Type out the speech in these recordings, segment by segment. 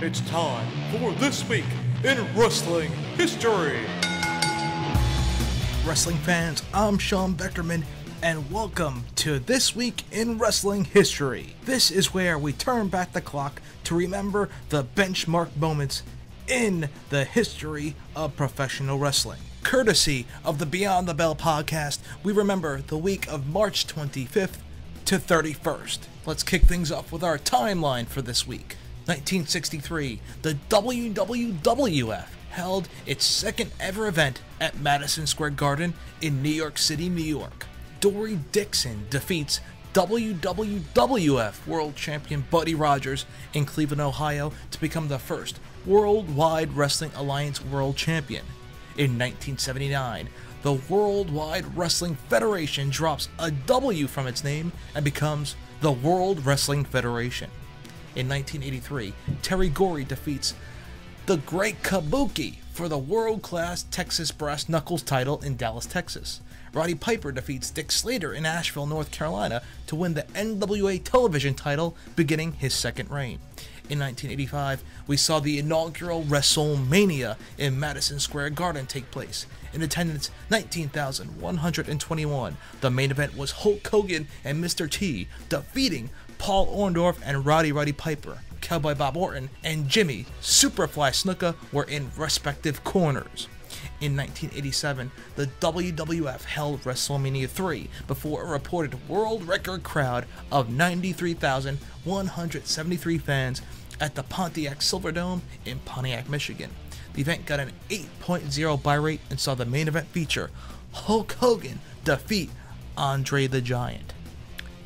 It's time for This Week in Wrestling History. Wrestling fans, I'm Sean Beckerman, and welcome to This Week in Wrestling History. This is where we turn back the clock to remember the benchmark moments in the history of professional wrestling. Courtesy of the Beyond the Bell podcast, we remember the week of March 25th to 31st. Let's kick things off with our timeline for this week. 1963, the WWF held its second ever event at Madison Square Garden in New York City, New York. Dory Dixon defeats WWF World Champion Buddy Rogers in Cleveland, Ohio to become the first Worldwide Wrestling Alliance World Champion. In 1979, the Worldwide Wrestling Federation drops a W from its name and becomes the World Wrestling Federation. In 1983, Terry Gorey defeats the Great Kabuki for the world-class Texas Brass Knuckles title in Dallas, Texas. Roddy Piper defeats Dick Slater in Asheville, North Carolina to win the NWA television title, beginning his second reign. In 1985, we saw the inaugural WrestleMania in Madison Square Garden take place. In attendance, 19,121. The main event was Hulk Hogan and Mr. T defeating Paul Orndorff and Roddy Piper. Cowboy Bob Orton and Jimmy Superfly Snuka were in respective corners. In 1987, the WWF held WrestleMania 3 before a reported world record crowd of 93,173 fans at the Pontiac Silverdome in Pontiac, Michigan. The event got an 8.0 buy rate and saw the main event feature Hulk Hogan defeat Andre the Giant.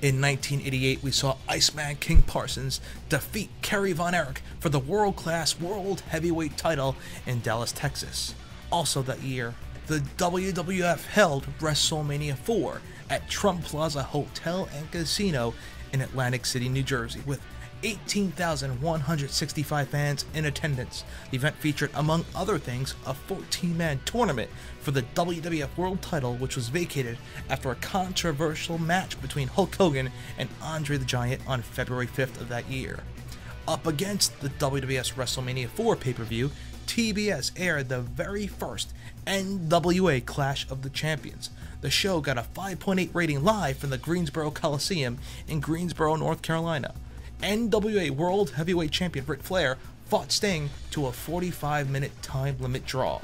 In 1988, we saw Iceman King Parsons defeat Kerry Von Erich for the world-class World Heavyweight title in Dallas, Texas. Also that year, the WWF held WrestleMania 4 at Trump Plaza Hotel and Casino in Atlantic City, New Jersey, with 18,165 fans in attendance. The event featured, among other things, a 14-man tournament for the WWF World title, which was vacated after a controversial match between Hulk Hogan and Andre the Giant on February 5th of that year. Up against the WWF's WrestleMania 4 pay-per-view, TBS aired the very first NWA Clash of the Champions. The show got a 5.8 rating live from the Greensboro Coliseum in Greensboro, North Carolina. NWA World Heavyweight Champion Ric Flair fought Sting to a 45-minute time limit draw.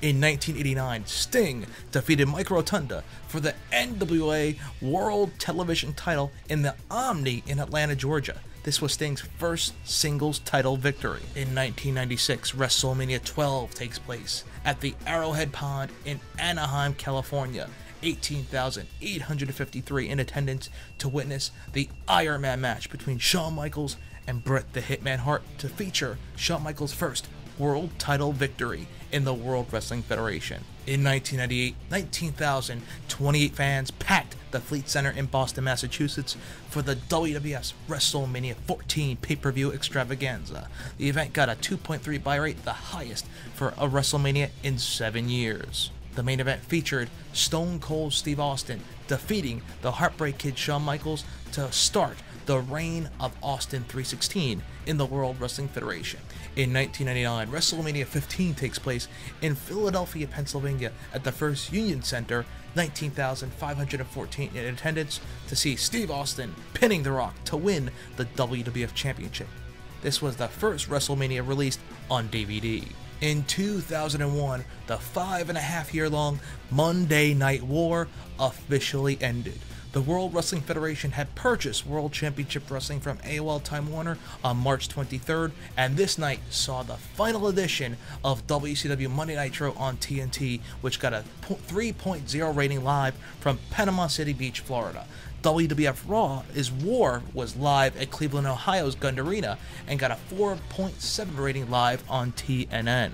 In 1989, Sting defeated Mike Rotunda for the NWA World Television title in the Omni in Atlanta, Georgia. This was Sting's first singles title victory. In 1996, WrestleMania 12 takes place at the Arrowhead Pond in Anaheim, California. 18,853 in attendance to witness the Iron Man match between Shawn Michaels and Bret the Hitman Hart to feature Shawn Michaels' first world title victory in the World Wrestling Federation. In 1998, 19,028 fans packed the Fleet Center in Boston, Massachusetts for the WWF's WrestleMania 14 pay-per-view extravaganza. The event got a 2.3 buy rate, the highest for a WrestleMania in 7 years. The main event featured Stone Cold Steve Austin defeating the Heartbreak Kid Shawn Michaels to start the reign of Austin 316 in the World Wrestling Federation. In 1999, WrestleMania 15 takes place in Philadelphia, Pennsylvania at the First Union Center, 19,514 in attendance to see Steve Austin pinning The Rock to win the WWF Championship. This was the first WrestleMania released on DVD. In 2001, the 5.5-year-long Monday Night War officially ended. The World Wrestling Federation had purchased World Championship Wrestling from AOL Time Warner on March 23rd, and this night saw the final edition of WCW Monday Nitro on TNT, which got a 3.0 rating live from Panama City Beach, Florida. WWF Raw is War was live at Cleveland, Ohio's Gund Arena and got a 4.7 rating live on TNN.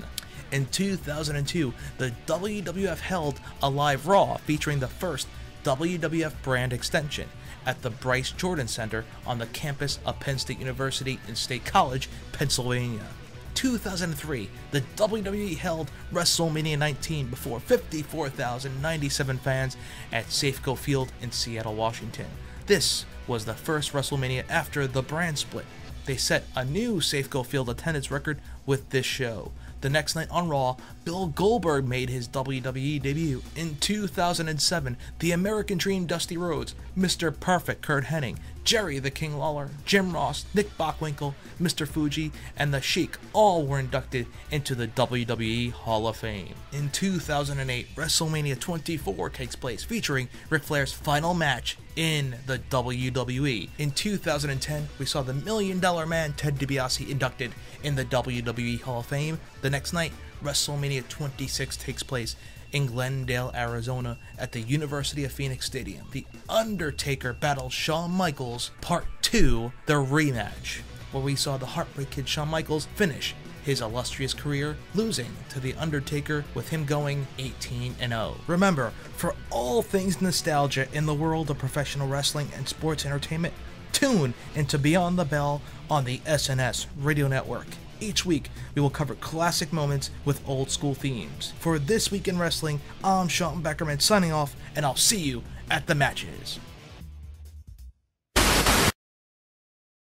In 2002, the WWF held a live Raw featuring the first WWF brand extension at the Bryce Jordan Center on the campus of Penn State University in State College, Pennsylvania. 2003, the WWE held WrestleMania 19 before 54,097 fans at Safeco Field in Seattle, Washington. This was the first WrestleMania after the brand split. they set a new Safeco Field attendance record with this show. The next night on Raw, Bill Goldberg made his WWE debut. In 2007, the American Dream Dusty Rhodes, Mr. Perfect Kurt Hennig, Jerry the King Lawler, Jim Ross, Nick Bockwinkel, Mr. Fuji, and The Sheik all were inducted into the WWE Hall of Fame. In 2008, WrestleMania 24 takes place, featuring Ric Flair's final match in the WWE. In 2010, we saw the $1 Million Man Ted DiBiase inducted in the WWE Hall of Fame. The next night, WrestleMania 26 takes place in Glendale, Arizona at the University of Phoenix Stadium. The Undertaker battles Shawn Michaels Part 2, the rematch, where we saw the Heartbreak Kid Shawn Michaels finish his illustrious career, losing to The Undertaker with him going 18-0. Remember, for all things nostalgia in the world of professional wrestling and sports entertainment, tune into Beyond the Bell on the SNS Radio Network. Each week, we will cover classic moments with old school themes. For This Week in Wrestling, I'm Sean Beckerman signing off, and I'll see you at the matches.